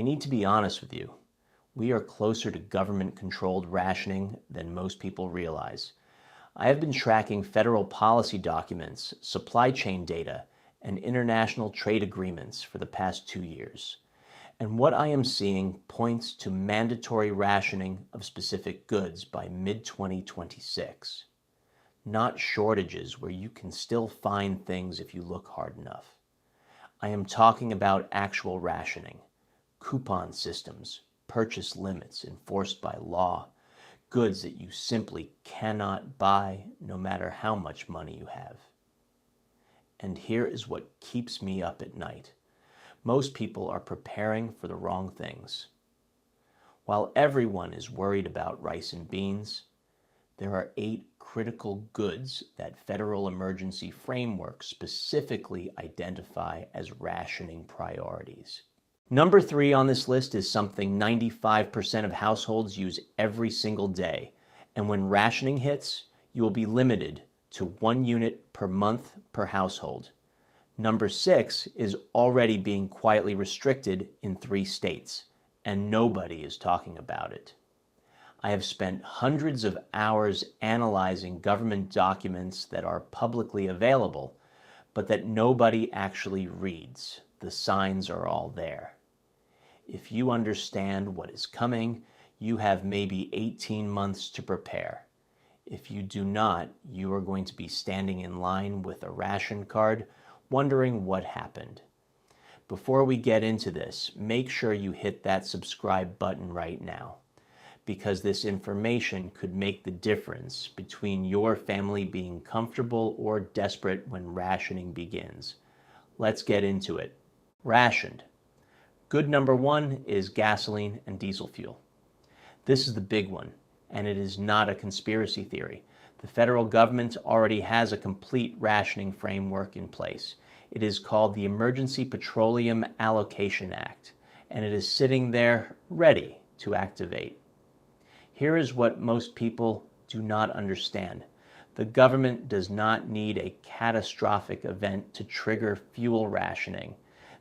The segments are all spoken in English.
I need to be honest with you. We are closer to government-controlled rationing than most people realize. I have been tracking federal policy documents, supply chain data, and international trade agreements for the past 2 years. And what I am seeing points to mandatory rationing of specific goods by mid-2026. Not shortages where you can still find things if you look hard enough. I am talking about actual rationing, coupon systems, purchase limits enforced by law, goods that you simply cannot buy no matter how much money you have. And here is what keeps me up at night. Most people are preparing for the wrong things. While everyone is worried about rice and beans, there are 8 critical goods that federal emergency frameworks specifically identify as rationing priorities. Number 3 on this list is something 95% of households use every single day, and when rationing hits, you will be limited to 1 unit per month per household. Number 6 is already being quietly restricted in 3 states, and nobody is talking about it. I have spent hundreds of hours analyzing government documents that are publicly available, but that nobody actually reads. The signs are all there. If you understand what is coming, you have maybe 18 months to prepare. If you do not, you are going to be standing in line with a ration card, wondering what happened. Before we get into this, make sure you hit that subscribe button right now, because this information could make the difference between your family being comfortable or desperate when rationing begins. Let's get into it. Rationed. Good number 1 is gasoline and diesel fuel. This is the big one, and it is not a conspiracy theory. The federal government already has a complete rationing framework in place. It is called the Emergency Petroleum Allocation Act, and it is sitting there ready to activate. Here is what most people do not understand. The government does not need a catastrophic event to trigger fuel rationing.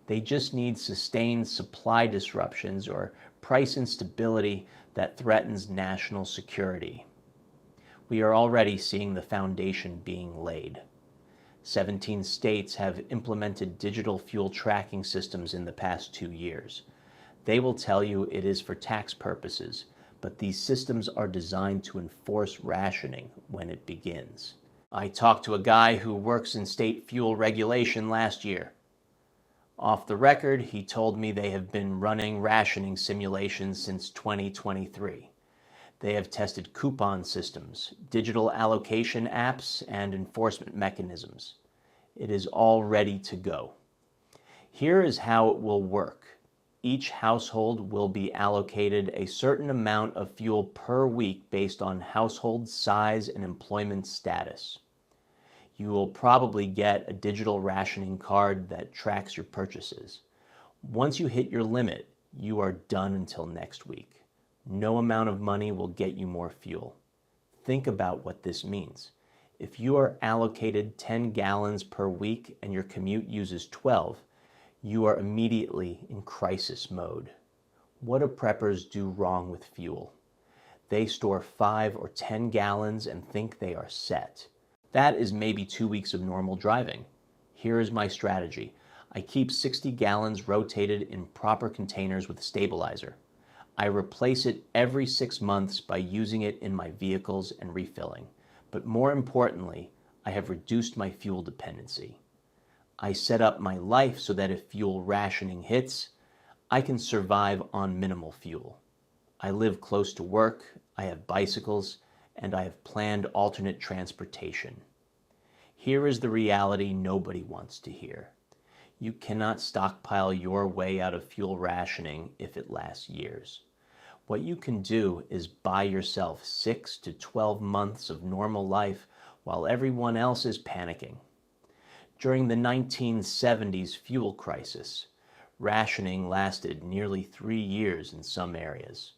They just need sustained supply disruptions or price instability that threatens national security. We are already seeing the foundation being laid. 17 states have implemented digital fuel tracking systems in the past 2 years. They will tell you it is for tax purposes, but these systems are designed to enforce rationing when it begins. I talked to a guy who works in state fuel regulation last year. Off the record, he told me they have been running rationing simulations since 2023. They have tested coupon systems, digital allocation apps, and enforcement mechanisms. It is all ready to go. Here is how it will work. Each household will be allocated a certain amount of fuel per week based on household size and employment status. You will probably get a digital rationing card that tracks your purchases. Once you hit your limit, you are done until next week. No amount of money will get you more fuel. Think about what this means. If you are allocated 10 gallons per week and your commute uses 12, you are immediately in crisis mode. What do preppers do wrong with fuel? They store 5 or 10 gallons and think they are set. That is maybe 2 weeks of normal driving. Here is my strategy. I keep 60 gallons rotated in proper containers with stabilizer. I replace it every 6 months by using it in my vehicles and refilling. But more importantly, I have reduced my fuel dependency. I set up my life so that if fuel rationing hits, I can survive on minimal fuel. I live close to work, I have bicycles, and I have planned alternate transportation. Here is the reality nobody wants to hear. You cannot stockpile your way out of fuel rationing if it lasts years. What you can do is buy yourself 6 to 12 months of normal life while everyone else is panicking. During the 1970s fuel crisis, rationing lasted nearly 3 years in some areas.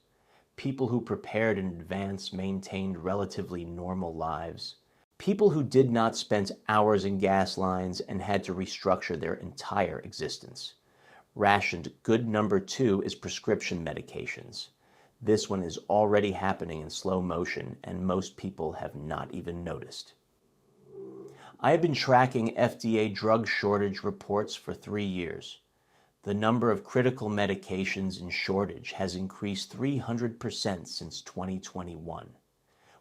People who prepared in advance maintained relatively normal lives. People who did not spend hours in gas lines and had to restructure their entire existence. Rationed good number 2 is prescription medications. This one is already happening in slow motion, and most people have not even noticed. I have been tracking FDA drug shortage reports for 3 years. The number of critical medications in shortage has increased 300% since 2021.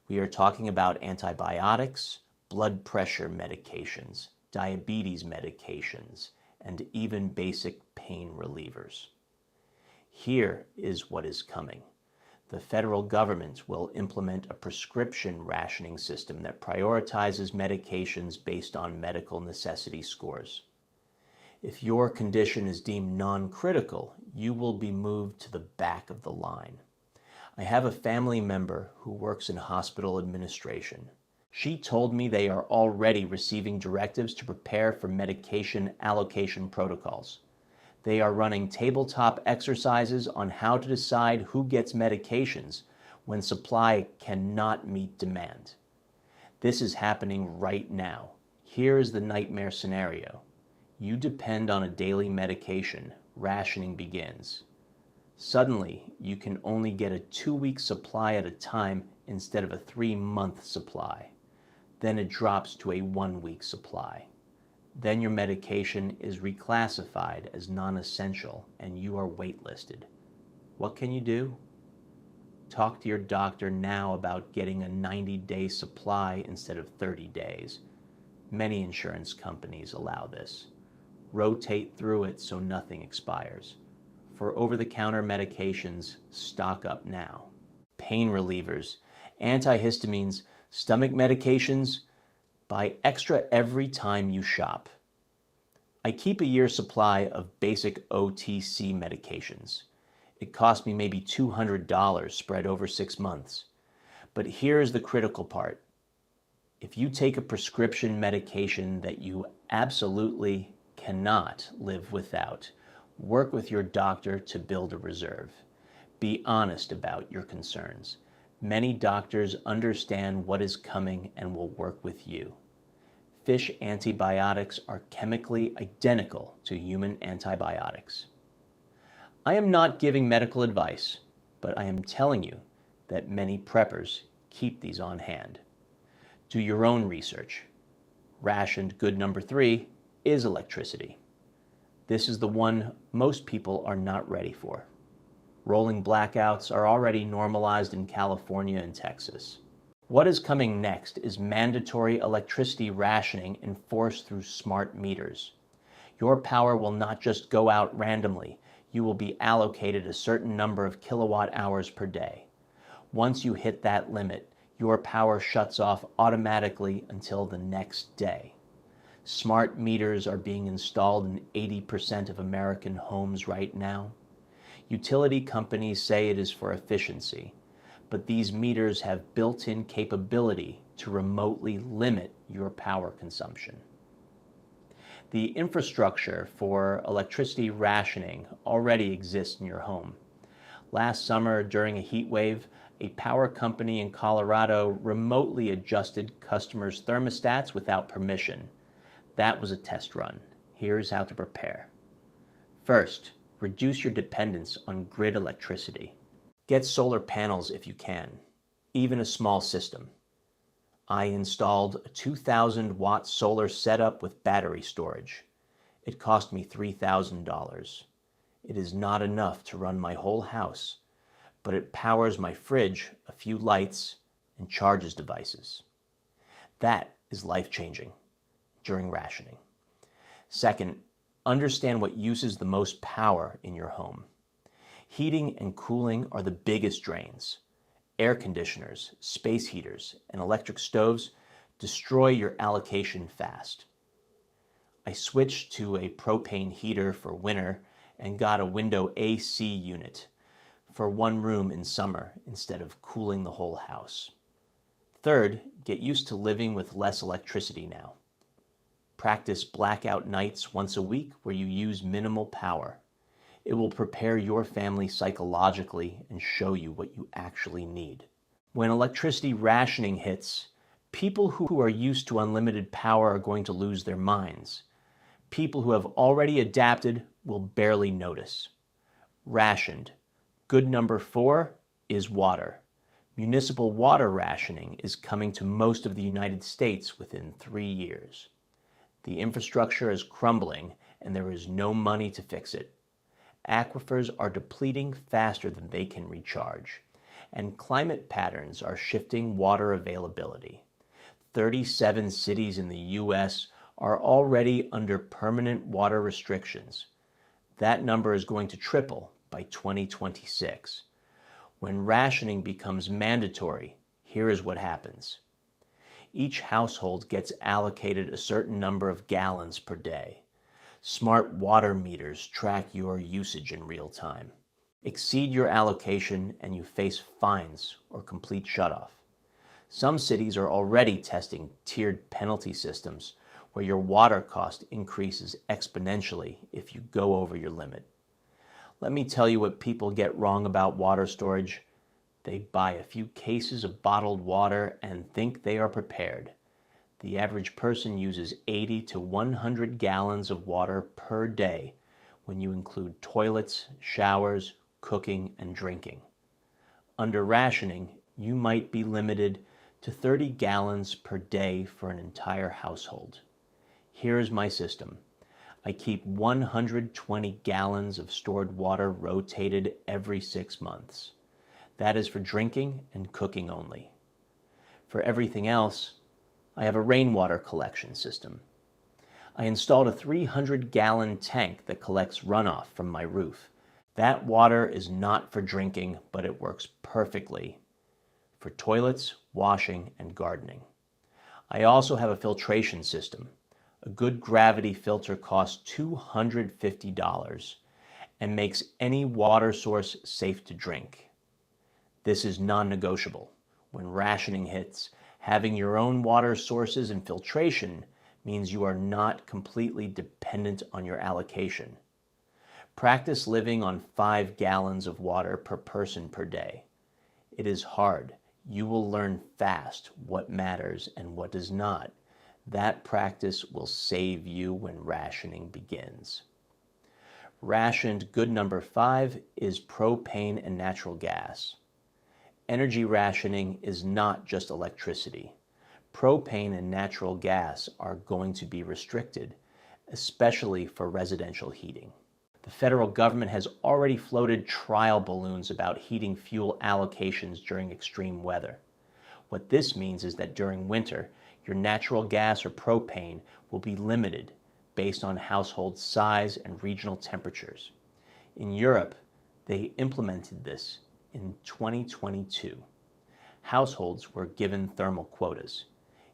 We are talking about antibiotics, blood pressure medications, diabetes medications, and even basic pain relievers. Here is what is coming. The federal government will implement a prescription rationing system that prioritizes medications based on medical necessity scores. If your condition is deemed non-critical, you will be moved to the back of the line. I have a family member who works in hospital administration. She told me they are already receiving directives to prepare for medication allocation protocols. They are running tabletop exercises on how to decide who gets medications when supply cannot meet demand. This is happening right now. Here is the nightmare scenario. You depend on a daily medication. Rationing begins. Suddenly, you can only get a 2-week supply at a time instead of a 3-month supply. Then it drops to a 1-week supply. Then your medication is reclassified as non-essential and you are waitlisted. What can you do? Talk to your doctor now about getting a 90-day supply instead of 30 days. Many insurance companies allow this. Rotate through it so nothing expires. For over-the-counter medications, stock up now. Pain relievers, antihistamines, stomach medications, buy extra every time you shop. I keep a year's supply of basic OTC medications. It cost me maybe $200 spread over 6 months. But here's the critical part. If you take a prescription medication that you absolutely cannot live without, work with your doctor to build a reserve. Be honest about your concerns. Many doctors understand what is coming and will work with you. Fish antibiotics are chemically identical to human antibiotics. I am not giving medical advice, but I am telling you that many preppers keep these on hand. Do your own research. Rationed good number 3 is electricity. This is the one most people are not ready for. Rolling blackouts are already normalized in California and Texas. What is coming next is mandatory electricity rationing enforced through smart meters. Your power will not just go out randomly. You will be allocated a certain number of kilowatt hours per day. Once you hit that limit, your power shuts off automatically until the next day. Smart meters are being installed in 80% of American homes right now. Utility companies say it is for efficiency, but these meters have built-in capability to remotely limit your power consumption. The infrastructure for electricity rationing already exists in your home. Last summer, during a heat wave, a power company in Colorado remotely adjusted customers' thermostats without permission. That was a test run. Here's how to prepare. First, reduce your dependence on grid electricity. Get solar panels if you can, even a small system. I installed a 2,000-watt solar setup with battery storage. It cost me $3,000. It is not enough to run my whole house, but it powers my fridge, a few lights, and charges devices. That is life-changing during rationing. Second, understand what uses the most power in your home. Heating and cooling are the biggest drains. Air conditioners, space heaters, and electric stoves destroy your allocation fast. I switched to a propane heater for winter and got a window AC unit for one room in summer instead of cooling the whole house. Third, get used to living with less electricity now. Practice blackout nights once a week where you use minimal power. It will prepare your family psychologically and show you what you actually need. When electricity rationing hits, people who are used to unlimited power are going to lose their minds. People who have already adapted will barely notice. Rationed. Good number 4 is water. Municipal water rationing is coming to most of the United States within 3 years. The infrastructure is crumbling and there is no money to fix it. Aquifers are depleting faster than they can recharge, and climate patterns are shifting water availability. 37 cities in the U.S. are already under permanent water restrictions. That number is going to triple by 2026. When rationing becomes mandatory, here is what happens. Each household gets allocated a certain number of gallons per day. Smart water meters track your usage in real time. Exceed your allocation and you face fines or complete shutoff. Some cities are already testing tiered penalty systems where your water cost increases exponentially if you go over your limit. Let me tell you what people get wrong about water storage. They buy a few cases of bottled water and think they are prepared. The average person uses 80 to 100 gallons of water per day when you include toilets, showers, cooking, and drinking. Under rationing, you might be limited to 30 gallons per day for an entire household. Here's my system. I keep 120 gallons of stored water rotated every 6 months. That is for drinking and cooking only. For everything else, I have a rainwater collection system. I installed a 300-gallon tank that collects runoff from my roof. That water is not for drinking, but it works perfectly for toilets, washing, and gardening. I also have a filtration system. A good gravity filter costs $250 and makes any water source safe to drink. This is non-negotiable. When rationing hits, having your own water sources and filtration means you are not completely dependent on your allocation. Practice living on 5 gallons of water per person per day. It is hard. You will learn fast what matters and what does not. That practice will save you when rationing begins. Rationed good number 5 is propane and natural gas. Energy rationing is not just electricity. Propane and natural gas are going to be restricted, especially for residential heating. The federal government has already floated trial balloons about heating fuel allocations during extreme weather. What this means is that during winter, your natural gas or propane will be limited based on household size and regional temperatures. In Europe, they implemented this in 2022. Households were given thermal quotas.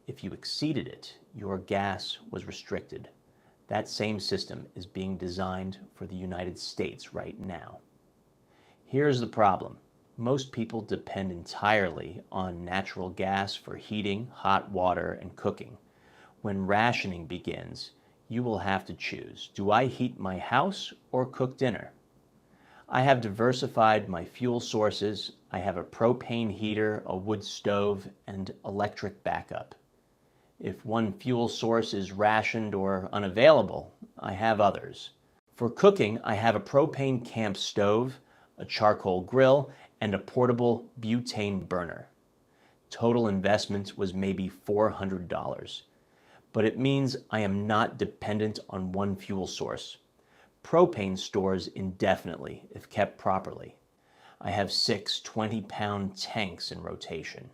If you exceeded it, your gas was restricted. That same system is being designed for the United States right now. Here's the problem. Most people depend entirely on natural gas for heating, hot water, and cooking. When rationing begins, you will have to choose. Do I heat my house or cook dinner? I have diversified my fuel sources. I have a propane heater, a wood stove, and electric backup. If one fuel source is rationed or unavailable, I have others. For cooking, I have a propane camp stove, a charcoal grill, and a portable butane burner. Total investment was maybe $400, but it means I am not dependent on one fuel source. Propane stores indefinitely if kept properly. I have 6 20-pound tanks in rotation.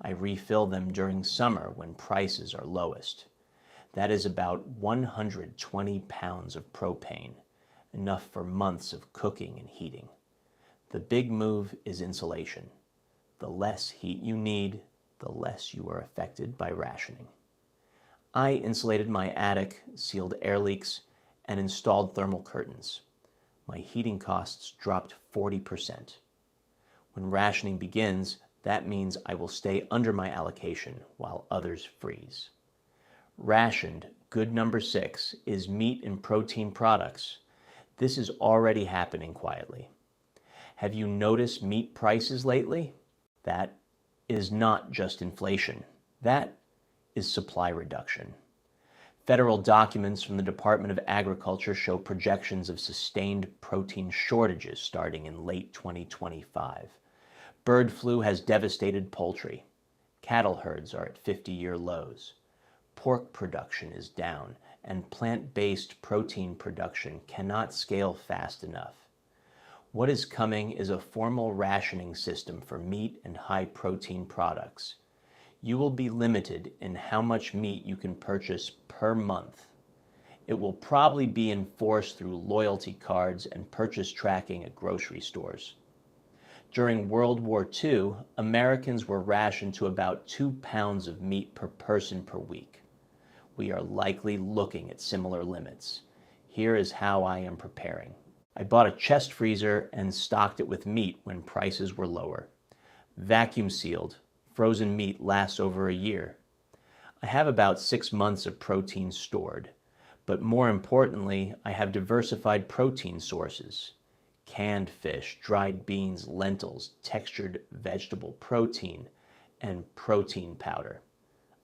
I refill them during summer when prices are lowest. That is about 120 pounds of propane, enough for months of cooking and heating. The big move is insulation. The less heat you need, the less you are affected by rationing. I insulated my attic, sealed air leaks, and installed thermal curtains. My heating costs dropped 40%. When rationing begins, that means I will stay under my allocation while others freeze. Rationed good number 6 is meat and protein products. This is already happening quietly. Have you noticed meat prices lately? That is not just inflation. That is supply reduction. Federal documents from the Department of Agriculture show projections of sustained protein shortages starting in late 2025. Bird flu has devastated poultry. Cattle herds are at 50-year lows. Pork production is down, and plant-based protein production cannot scale fast enough. What is coming is a formal rationing system for meat and high-protein products. You will be limited in how much meat you can purchase per month. It will probably be enforced through loyalty cards and purchase tracking at grocery stores. During World War II, Americans were rationed to about 2 pounds of meat per person per week. We are likely looking at similar limits. Here is how I am preparing. I bought a chest freezer and stocked it with meat when prices were lower. Vacuum sealed, frozen meat lasts over a year. I have about 6 months of protein stored, but more importantly, I have diversified protein sources. Canned fish, dried beans, lentils, textured vegetable protein, and protein powder.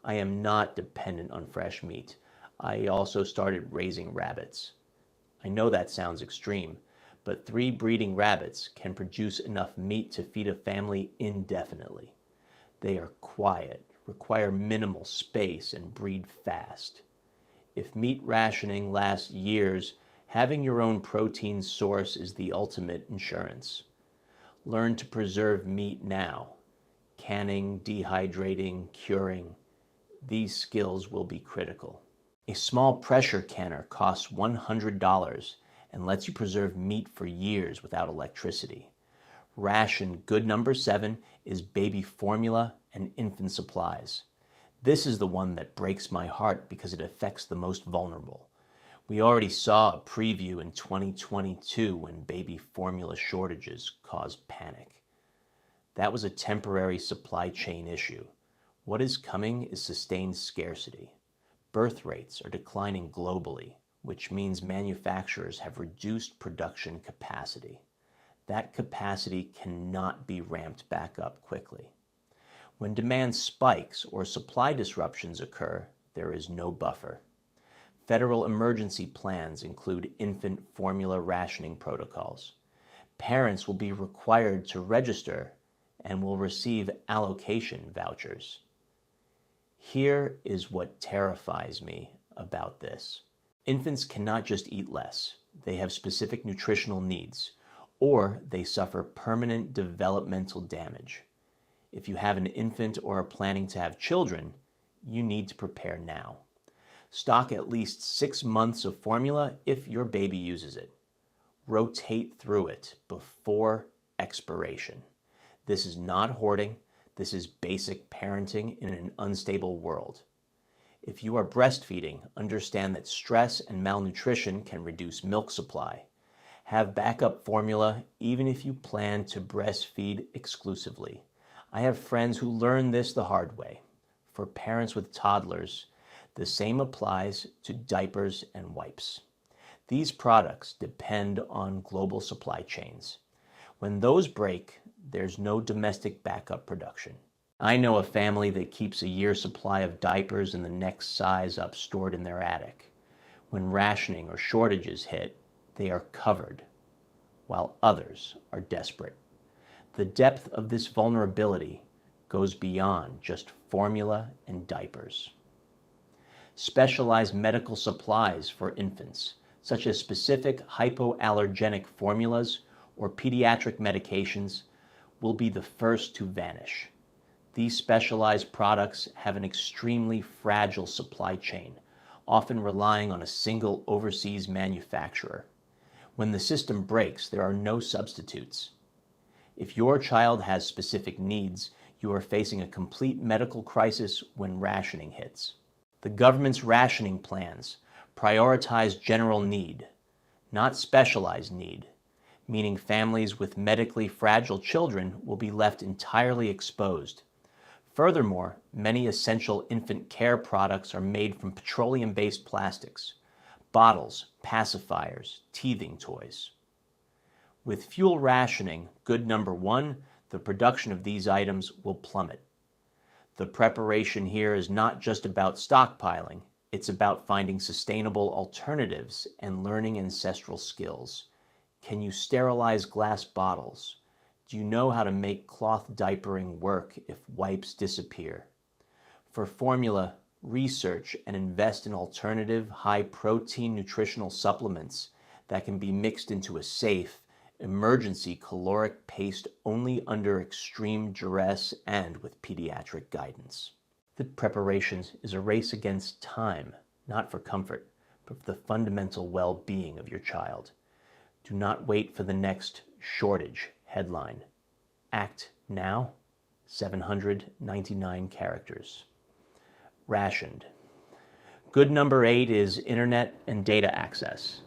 I am not dependent on fresh meat. I also started raising rabbits. I know that sounds extreme, but 3 breeding rabbits can produce enough meat to feed a family indefinitely. They are quiet, require minimal space, and breed fast. If meat rationing lasts years, having your own protein source is the ultimate insurance. Learn to preserve meat now. Canning, dehydrating, curing. These skills will be critical. A small pressure canner costs $100 and lets you preserve meat for years without electricity. Ration good number 7 is baby formula and infant supplies. This is the one that breaks my heart because it affects the most vulnerable. We already saw a preview in 2022 when baby formula shortages caused panic. That was a temporary supply chain issue. What is coming is sustained scarcity. Birth rates are declining globally, which means manufacturers have reduced production capacity. That capacity cannot be ramped back up quickly. When demand spikes or supply disruptions occur, there is no buffer. Federal emergency plans include infant formula rationing protocols. Parents will be required to register and will receive allocation vouchers. Here is what terrifies me about this. Infants cannot just eat less. They have specific nutritional needs, or they suffer permanent developmental damage. If you have an infant or are planning to have children, you need to prepare now. Stock at least 6 months of formula if your baby uses it. Rotate through it before expiration. This is not hoarding. This is basic parenting in an unstable world. If you are breastfeeding, understand that stress and malnutrition can reduce milk supply. Have backup formula even if you plan to breastfeed exclusively. I have friends who learned this the hard way. For parents with toddlers, the same applies to diapers and wipes. These products depend on global supply chains. When those break, there's no domestic backup production. I know a family that keeps a year's supply of diapers and the next size up stored in their attic. When rationing or shortages hit, they are covered, while others are desperate. The depth of this vulnerability goes beyond just formula and diapers. Specialized medical supplies for infants, such as specific hypoallergenic formulas or pediatric medications, will be the first to vanish. These specialized products have an extremely fragile supply chain, often relying on a single overseas manufacturer. When the system breaks, there are no substitutes. If your child has specific needs, you are facing a complete medical crisis when rationing hits. The government's rationing plans prioritize general need, not specialized need, meaning families with medically fragile children will be left entirely exposed. Furthermore, many essential infant care products are made from petroleum-based plastics, bottles, pacifiers, teething toys. With fuel rationing, good number 1, the production of these items will plummet. The preparation here is not just about stockpiling, It's about finding sustainable alternatives and learning ancestral skills. Can you sterilize glass bottles? Do you know how to make cloth diapering work if wipes disappear? For formula, research and invest in alternative, high-protein nutritional supplements that can be mixed into a safe, emergency caloric paste only under extreme duress and with pediatric guidance. The preparations is a race against time, not for comfort, but for the fundamental well-being of your child. Do not wait for the next shortage headline. Act now, 799 characters. Rationed. Good number 8 is internet and data access.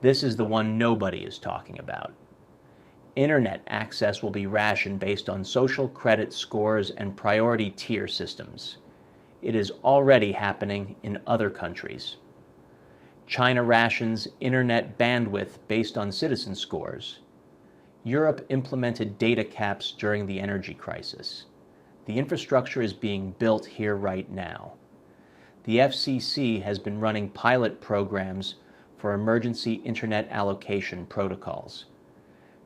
This is the one nobody is talking about. Internet access will be rationed based on social credit scores and priority tier systems. It is already happening in other countries. China rations internet bandwidth based on citizen scores. Europe implemented data caps during the energy crisis. The infrastructure is being built here right now. The FCC has been running pilot programs for emergency internet allocation protocols.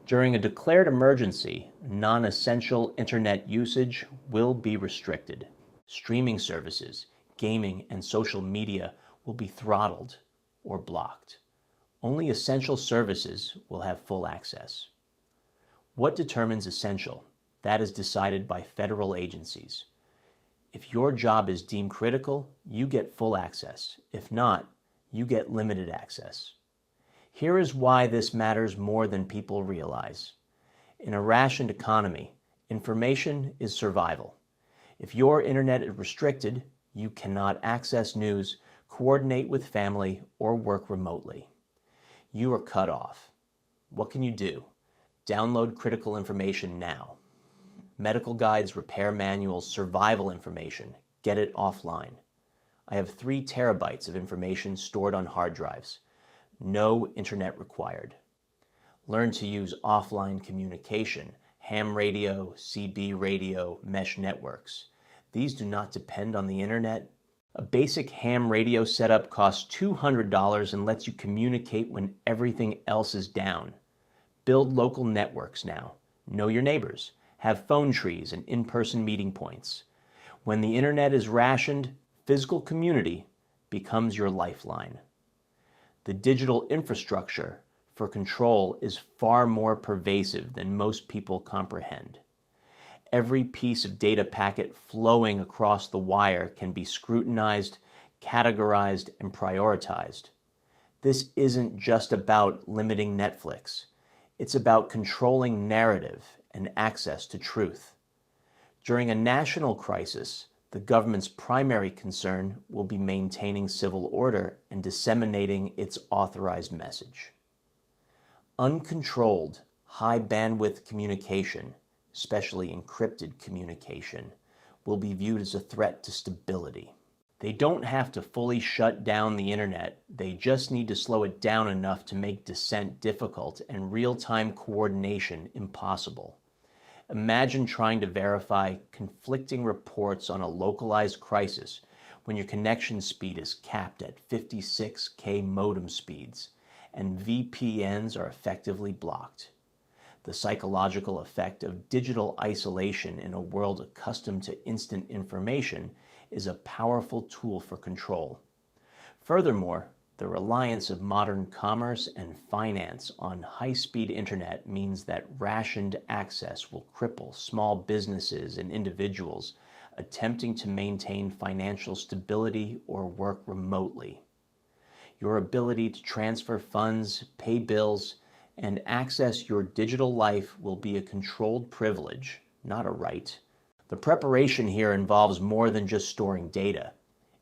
During a declared emergency, non-essential internet usage will be restricted. Streaming services, gaming, and social media will be throttled or blocked. Only essential services will have full access. What determines essential? That is decided by federal agencies. If your job is deemed critical, you get full access. If not, you get limited access. Here is why this matters more than people realize. In a rationed economy, information is survival. If your internet is restricted, you cannot access news, coordinate with family, or work remotely. You are cut off. What can you do? Download critical information now. Medical guides, repair manuals, survival information. Get it offline. I have 3 terabytes of information stored on hard drives. No internet required. Learn to use offline communication, ham radio, CB radio, mesh networks. These do not depend on the internet. A basic ham radio setup costs $200 and lets you communicate when everything else is down. Build local networks now. Know your neighbors. Have phone trees and in-person meeting points. When the internet is rationed, physical community becomes your lifeline. The digital infrastructure for control is far more pervasive than most people comprehend. Every piece of data packet flowing across the wire can be scrutinized, categorized, and prioritized. This isn't just about limiting Netflix. It's about controlling narrative and access to truth. During a national crisis, the government's primary concern will be maintaining civil order and disseminating its authorized message. Uncontrolled, high-bandwidth communication, especially encrypted communication, will be viewed as a threat to stability. They don't have to fully shut down the internet. They just need to slow it down enough to make dissent difficult and real-time coordination impossible. Imagine trying to verify conflicting reports on a localized crisis when your connection speed is capped at 56K modem speeds and VPNs are effectively blocked. The psychological effect of digital isolation in a world accustomed to instant information is a powerful tool for control. Furthermore, the reliance of modern commerce and finance on high-speed internet means that rationed access will cripple small businesses and individuals attempting to maintain financial stability or work remotely. Your ability to transfer funds, pay bills, and access your digital life will be a controlled privilege, not a right. The preparation here involves more than just storing data.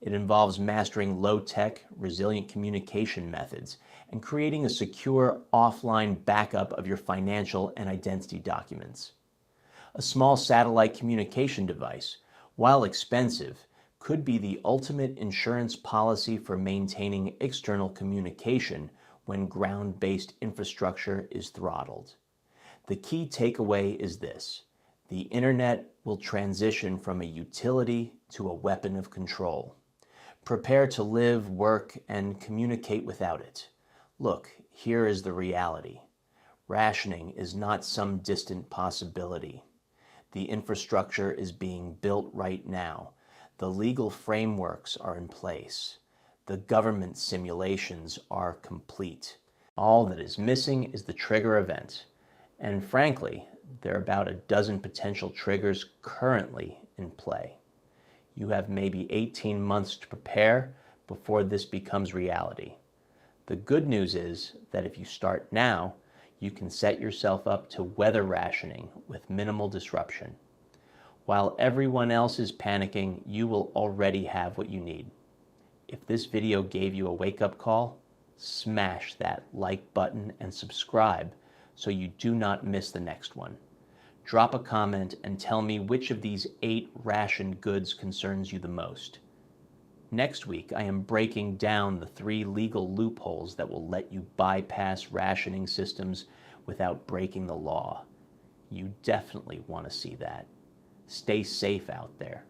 It involves mastering low-tech, resilient communication methods and creating a secure offline backup of your financial and identity documents. A small satellite communication device, while expensive, could be the ultimate insurance policy for maintaining external communication when ground-based infrastructure is throttled. The key takeaway is this: the internet will transition from a utility to a weapon of control. Prepare to live, work, and communicate without it. Look, here is the reality. Rationing is not some distant possibility. The infrastructure is being built right now. The legal frameworks are in place. The government simulations are complete. All that is missing is the trigger event. And frankly, there are about a dozen potential triggers currently in play. You have maybe 18 months to prepare before this becomes reality. The good news is that if you start now, you can set yourself up to weather rationing with minimal disruption. While everyone else is panicking, you will already have what you need. If this video gave you a wake-up call, smash that like button and subscribe so you do not miss the next one. Drop a comment and tell me which of these 8 rationed goods concerns you the most. Next week, I am breaking down the 3 legal loopholes that will let you bypass rationing systems without breaking the law. You definitely want to see that. Stay safe out there.